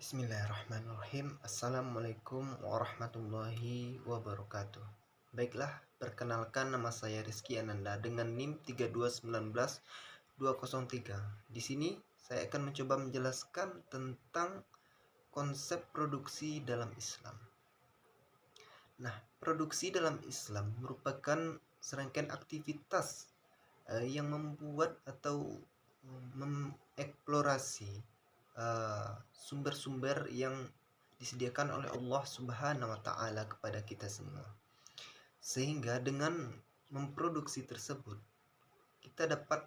Bismillahirrahmanirrahim. Assalamualaikum warahmatullahi wabarakatuh. Baiklah, perkenalkan nama saya Rizky Ananda dengan NIM 3219203. Di sini saya akan mencoba menjelaskan tentang konsep produksi dalam Islam. Nah, produksi dalam Islam merupakan serangkaian aktivitas yang membuat atau mengeksplorasi sumber-sumber yang disediakan oleh Allah Subhanahu wa taala kepada kita semua. Sehingga dengan memproduksi tersebut kita dapat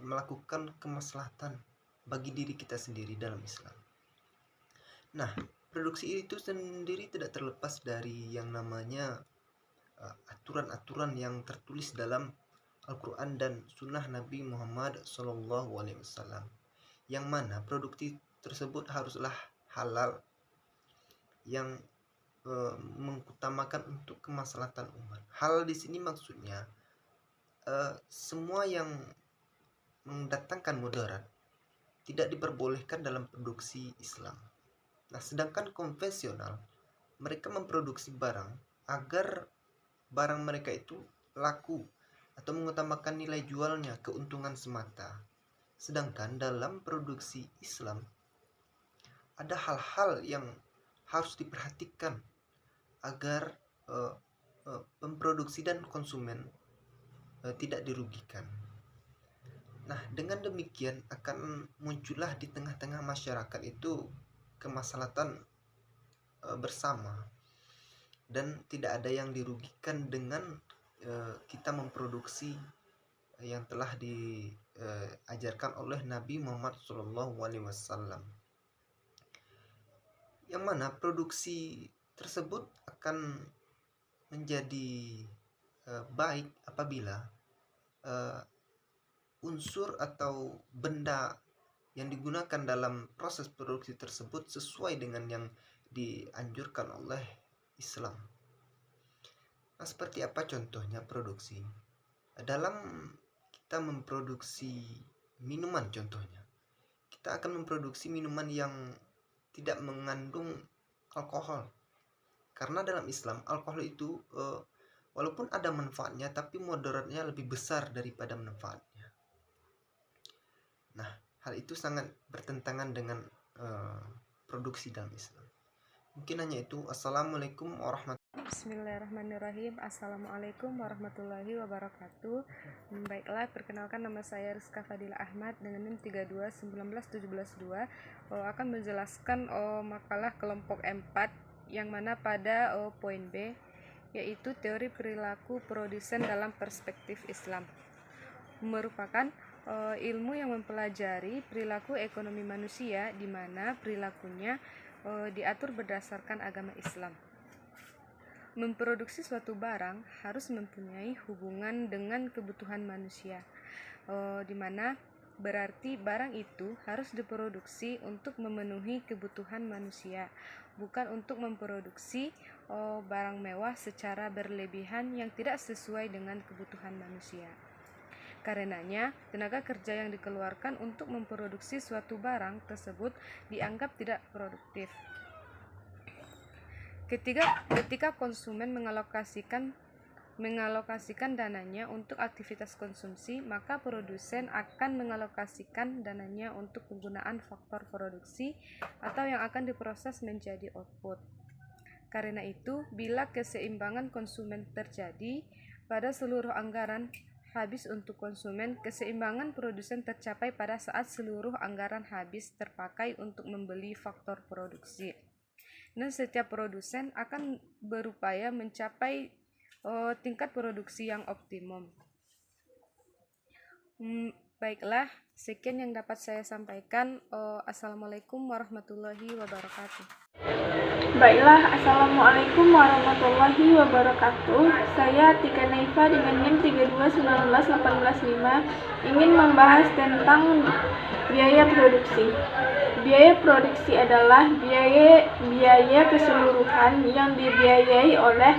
melakukan kemaslahatan bagi diri kita sendiri dalam Islam. Nah, produksi itu sendiri tidak terlepas dari yang namanya aturan-aturan yang tertulis dalam Al-Quran dan Sunnah Nabi Muhammad SAW, yang mana produksi tersebut haruslah halal, yang mengutamakan untuk kemaslahatan umat. Halal di sini maksudnya semua yang mendatangkan mudarat tidak diperbolehkan dalam produksi Islam. Nah, sedangkan konvensional, mereka memproduksi barang agar barang mereka itu laku atau mengutamakan nilai jualnya, keuntungan semata. Sedangkan dalam produksi Islam ada hal-hal yang harus diperhatikan agar pemproduksi dan konsumen tidak dirugikan. Nah, dengan demikian akan muncullah di tengah-tengah masyarakat itu kemaslahatan bersama, dan tidak ada yang dirugikan dengan kita memproduksi yang telah diajarkan oleh Nabi Muhammad SAW, yang mana produksi tersebut akan menjadi baik apabila unsur atau benda yang digunakan dalam proses produksi tersebut sesuai dengan yang dianjurkan oleh Islam. Nah, seperti apa contohnya produksi? Dalam kita memproduksi minuman, contohnya kita akan memproduksi minuman yang tidak mengandung alkohol, karena dalam Islam alkohol itu walaupun ada manfaatnya tapi mudaratnya lebih besar daripada manfaatnya. Nah, hal itu sangat bertentangan dengan produksi dalam Islam. Mungkin hanya itu. Assalamualaikum warahmatullahi wabarakatuh. Bismillahirrahmanirrahim. Assalamualaikum warahmatullahi wabarakatuh. Baiklah, perkenalkan nama saya Rizka Fadila Ahmad dengan NIM 3219172. Akan menjelaskan makalah kelompok 4 yang mana pada poin B, yaitu teori perilaku produsen dalam perspektif Islam. Merupakan ilmu yang mempelajari perilaku ekonomi manusia, di mana perilakunya diatur berdasarkan agama Islam. Memproduksi suatu barang harus mempunyai hubungan dengan kebutuhan manusia, di mana berarti barang itu harus diproduksi untuk memenuhi kebutuhan manusia, bukan untuk memproduksi barang mewah secara berlebihan yang tidak sesuai dengan kebutuhan manusia. Karenanya, tenaga kerja yang dikeluarkan untuk memproduksi suatu barang tersebut dianggap tidak produktif. Ketika konsumen mengalokasikan dananya untuk aktivitas konsumsi, maka produsen akan mengalokasikan dananya untuk penggunaan faktor produksi atau yang akan diproses menjadi output. Karena itu, bila keseimbangan konsumen terjadi pada seluruh anggaran habis untuk konsumen, keseimbangan produsen tercapai pada saat seluruh anggaran habis terpakai untuk membeli faktor produksi. Dan setiap produsen akan berupaya mencapai tingkat produksi yang optimum. Baiklah, sekian yang dapat saya sampaikan. Assalamualaikum warahmatullahi wabarakatuh. Baiklah, Assalamualaikum warahmatullahi wabarakatuh. Saya Tika Naifa dengan NIM 3219185 ingin membahas tentang biaya produksi. Biaya produksi adalah biaya keseluruhan yang dibiayai oleh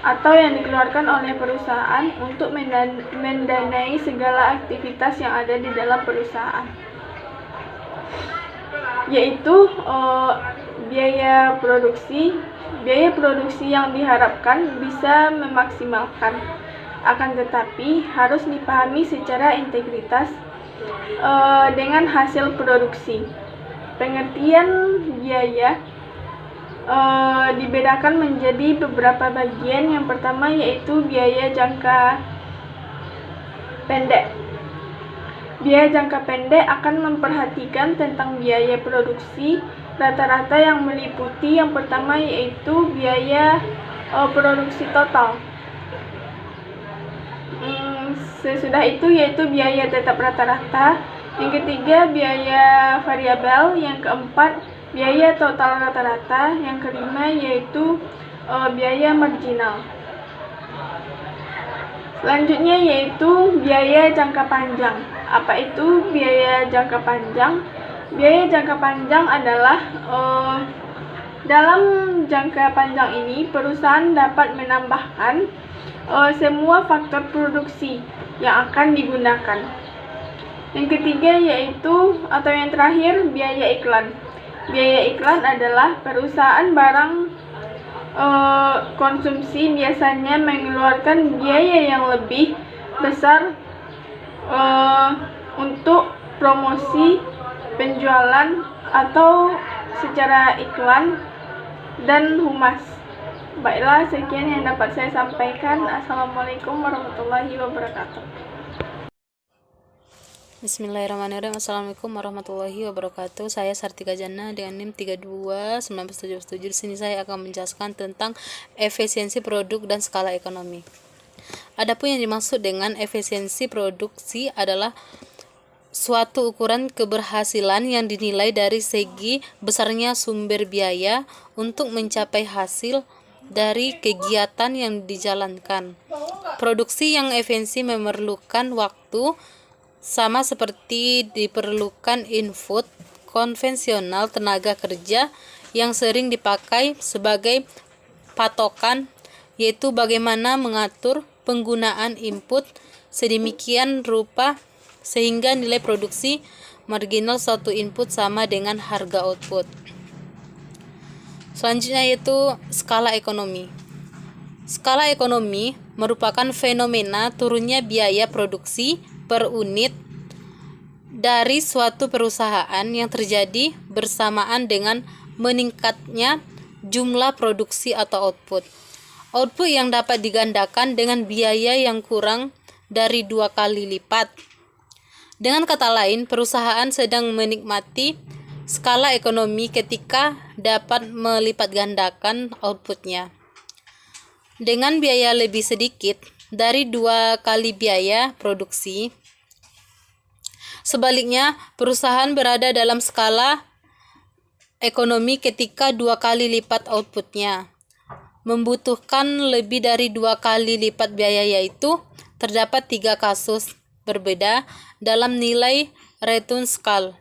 atau yang dikeluarkan oleh perusahaan untuk mendanai segala aktivitas yang ada di dalam perusahaan. yaitu biaya produksi yang diharapkan bisa memaksimalkan, akan tetapi harus dipahami secara integritas dengan hasil produksi. Pengertian biaya dibedakan menjadi beberapa bagian. Yang pertama yaitu biaya jangka pendek. Biaya jangka pendek akan memperhatikan tentang biaya produksi rata-rata yang meliputi yang pertama yaitu biaya produksi total. Sesudah itu yaitu biaya tetap rata-rata. Yang ketiga biaya variabel. Yang keempat biaya total rata-rata. Yang kelima yaitu biaya marginal. Selanjutnya yaitu biaya jangka panjang. Apa itu biaya jangka panjang? Biaya jangka panjang adalah dalam jangka panjang ini perusahaan dapat menambahkan semua faktor produksi yang akan digunakan. Yang ketiga yaitu atau yang terakhir biaya iklan. Biaya iklan adalah perusahaan barang konsumsi biasanya mengeluarkan biaya yang lebih besar untuk promosi, penjualan, atau secara iklan dan humas. Baiklah, sekian yang dapat saya sampaikan. Assalamualaikum warahmatullahi wabarakatuh. Bismillahirrahmanirrahim. Assalamualaikum warahmatullahi wabarakatuh. Saya Sartika Jannah dengan NIM 321977. Di sini saya akan menjelaskan tentang efisiensi produk dan skala ekonomi. Adapun yang dimaksud dengan efisiensi produksi adalah suatu ukuran keberhasilan yang dinilai dari segi besarnya sumber biaya untuk mencapai hasil dari kegiatan yang dijalankan. Produksi yang efisien memerlukan waktu sama seperti diperlukan input konvensional tenaga kerja yang sering dipakai sebagai patokan, yaitu bagaimana mengatur penggunaan input sedemikian rupa sehingga nilai produksi marginal suatu input sama dengan harga output. Selanjutnya yaitu skala ekonomi. Skala ekonomi merupakan fenomena turunnya biaya produksi per unit dari suatu perusahaan yang terjadi bersamaan dengan meningkatnya jumlah produksi atau output. Output yang dapat digandakan dengan biaya yang kurang dari 2 kali lipat. Dengan kata lain, perusahaan sedang menikmati skala ekonomi ketika dapat melipat gandakan outputnya dengan biaya lebih sedikit dari 2 kali biaya produksi. Sebaliknya, perusahaan berada dalam skala ekonomi ketika 2 kali lipat outputnya membutuhkan lebih dari 2 kali lipat biaya, yaitu terdapat 3 kasus berbeda dalam nilai return skala.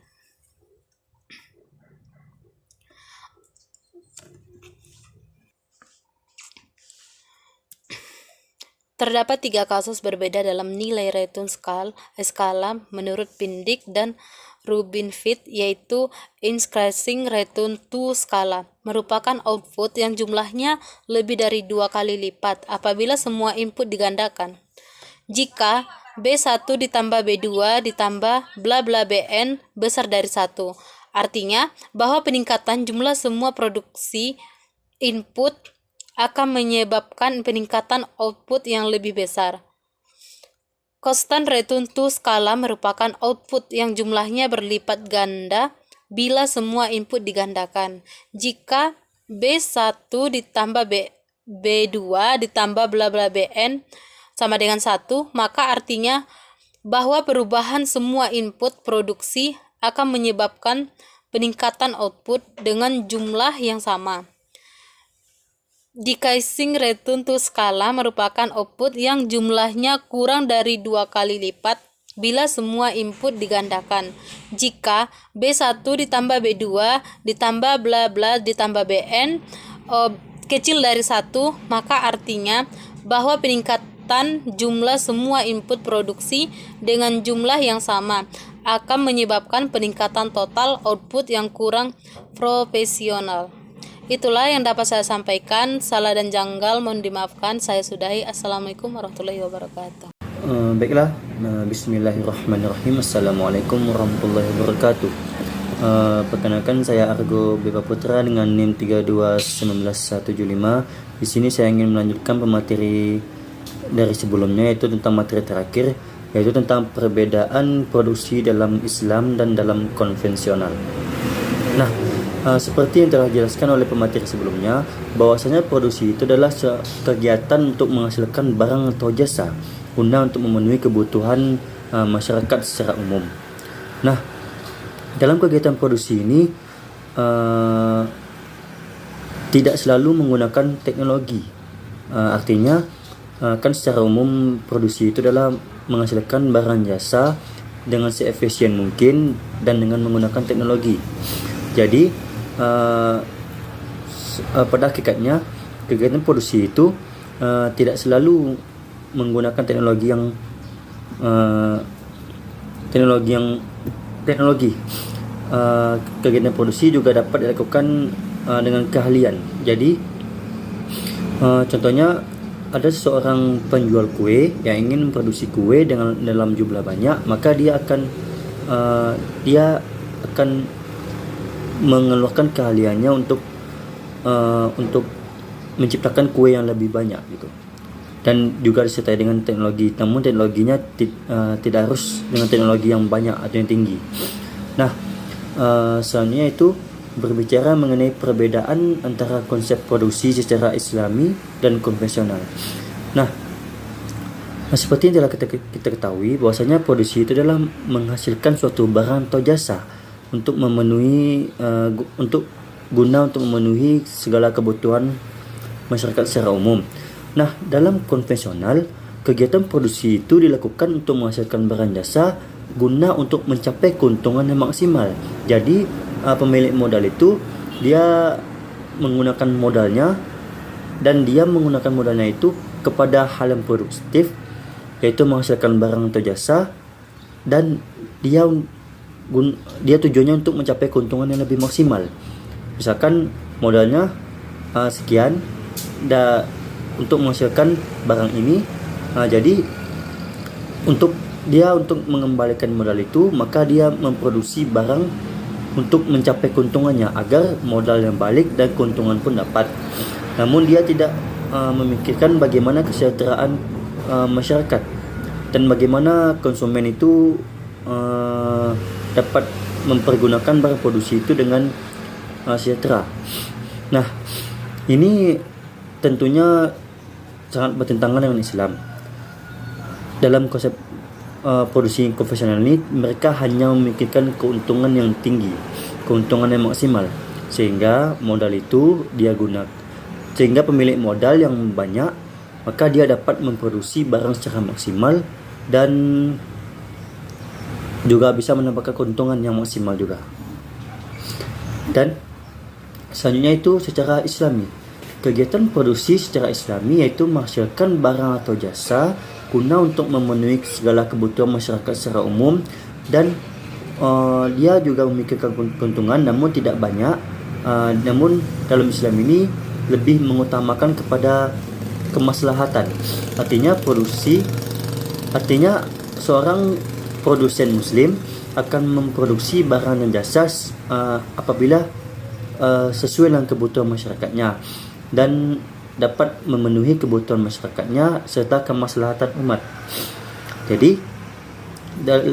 Terdapat 3 kasus berbeda dalam nilai return skala menurut Pindick dan Rubinfit, yaitu increasing return to skala merupakan output yang jumlahnya lebih dari 2 kali lipat apabila semua input digandakan. Jika B1 ditambah B2 ditambah bla bla BN besar dari 1, artinya bahwa peningkatan jumlah semua produksi input akan menyebabkan peningkatan output yang lebih besar. Constant return to skala merupakan output yang jumlahnya berlipat ganda bila semua input digandakan. Jika B1 ditambah B2 ditambah bla bla BN sama dengan 1, maka artinya bahwa perubahan semua input produksi akan menyebabkan peningkatan output dengan jumlah yang sama. Decreasing return to skala merupakan output yang jumlahnya kurang dari 2 kali lipat bila semua input digandakan. Jika B1 ditambah B2 ditambah bla bla ditambah BN kecil dari 1, maka artinya bahwa peningkatan jumlah semua input produksi dengan jumlah yang sama akan menyebabkan peningkatan total output yang kurang profesional. Itulah yang dapat saya sampaikan. Salah dan janggal mohon dimaafkan. Saya sudahi. Assalamualaikum warahmatullahi wabarakatuh. Baiklah, bismillahirrahmanirrahim. Assalamualaikum warahmatullahi wabarakatuh. Perkenalkan, saya Argo Beba Putra dengan NIM 3219175. Di sini saya ingin melanjutkan pemateri dari sebelumnya, yaitu tentang materi terakhir, yaitu tentang perbedaan produksi dalam Islam dan dalam konvensional. Nah, seperti yang telah dijelaskan oleh pemateri sebelumnya, bahwasanya produksi itu adalah kegiatan untuk menghasilkan barang atau jasa guna untuk memenuhi kebutuhan masyarakat secara umum. Nah, dalam kegiatan produksi ini tidak selalu menggunakan teknologi. Artinya kan secara umum produksi itu adalah menghasilkan barang jasa dengan seefisien mungkin dan dengan menggunakan teknologi. Jadi pada hakikatnya kegiatan produksi itu tidak selalu menggunakan teknologi. Kegiatan produksi juga dapat dilakukan dengan keahlian. Jadi contohnya ada seorang penjual kue yang ingin memproduksi kue dalam jumlah banyak, maka dia akan mengeluarkan keahliannya untuk menciptakan kue yang lebih banyak gitu, dan juga disertai dengan teknologi. Namun teknologinya tidak harus dengan teknologi yang banyak atau yang tinggi. Nah, selanjutnya itu berbicara mengenai perbedaan antara konsep produksi secara Islami dan konvensional. Nah, seperti yang telah kita ketahui, bahwasanya produksi itu adalah menghasilkan suatu barang atau jasa untuk memenuhi guna untuk memenuhi segala kebutuhan masyarakat secara umum. Nah, dalam konvensional, kegiatan produksi itu dilakukan untuk menghasilkan barang jasa guna untuk mencapai keuntungan yang maksimal. Jadi pemilik modal itu dia menggunakan modalnya, dan dia menggunakan modalnya itu kepada hal yang produktif, yaitu menghasilkan barang atau jasa, dan dia tujuannya untuk mencapai keuntungan yang lebih maksimal. Misalkan modalnya sekian untuk menghasilkan barang ini, jadi untuk mengembalikan modal itu, maka dia memproduksi barang untuk mencapai keuntungannya agar modal yang balik dan keuntungan pun dapat. Namun dia tidak memikirkan bagaimana kesejahteraan masyarakat dan bagaimana konsumen itu dapat mempergunakan barang produksi itu dengan sejahtera. Nah, ini tentunya sangat bertentangan dengan Islam. Dalam konsep produksi konvensional ini, mereka hanya memikirkan keuntungan yang tinggi, keuntungan yang maksimal, sehingga modal itu sehingga pemilik modal yang banyak, maka dia dapat memproduksi barang secara maksimal dan juga bisa mendapatkan keuntungan yang maksimal juga. Dan selanjutnya itu secara Islami, kegiatan produksi secara Islami yaitu menghasilkan barang atau jasa guna untuk memenuhi segala kebutuhan masyarakat secara umum, dan dia juga memikirkan keuntungan namun tidak banyak. Namun dalam Islam ini lebih mengutamakan kepada kemaslahatan. Artinya seorang produsen muslim akan memproduksi barang dan jasa apabila sesuai dengan kebutuhan masyarakatnya dan dapat memenuhi kebutuhan masyarakatnya serta kemaslahatan umat. Jadi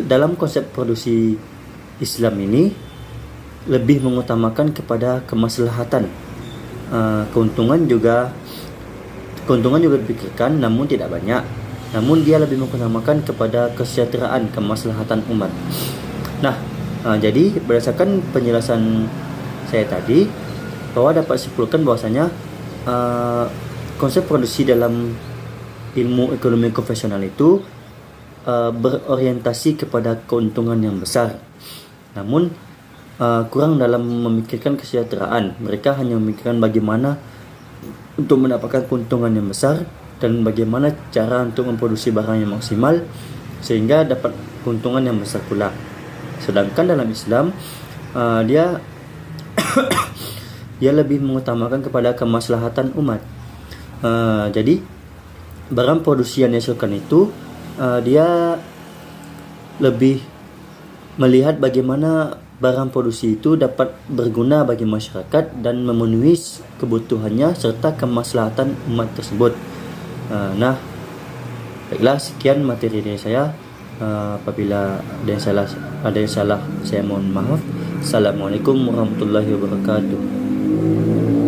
dalam konsep produksi Islam ini lebih mengutamakan kepada kemaslahatan. Keuntungan juga dipikirkan namun tidak banyak. Namun dia lebih mengutamakan kepada kesejahteraan, kemaslahatan umat. Nah, jadi berdasarkan penjelasan saya tadi, bahwa dapat disimpulkan bahwasanya konsep produksi dalam ilmu ekonomi konvensional itu berorientasi kepada keuntungan yang besar, namun kurang dalam memikirkan kesejahteraan. Mereka hanya memikirkan bagaimana untuk mendapatkan keuntungan yang besar dan bagaimana cara untuk memproduksi barang yang maksimal sehingga dapat keuntungan yang besar pula. Sedangkan dalam Islam dia dia lebih mengutamakan kepada kemaslahatan umat. Jadi barang produksi yang dihasilkan itu dia lebih melihat bagaimana barang produksi itu dapat berguna bagi masyarakat dan memenuhi kebutuhannya serta kemaslahatan umat tersebut. Nah, baiklah, sekian materi dari saya. Apabila ada yang salah, saya mohon maaf. Assalamualaikum warahmatullahi wabarakatuh.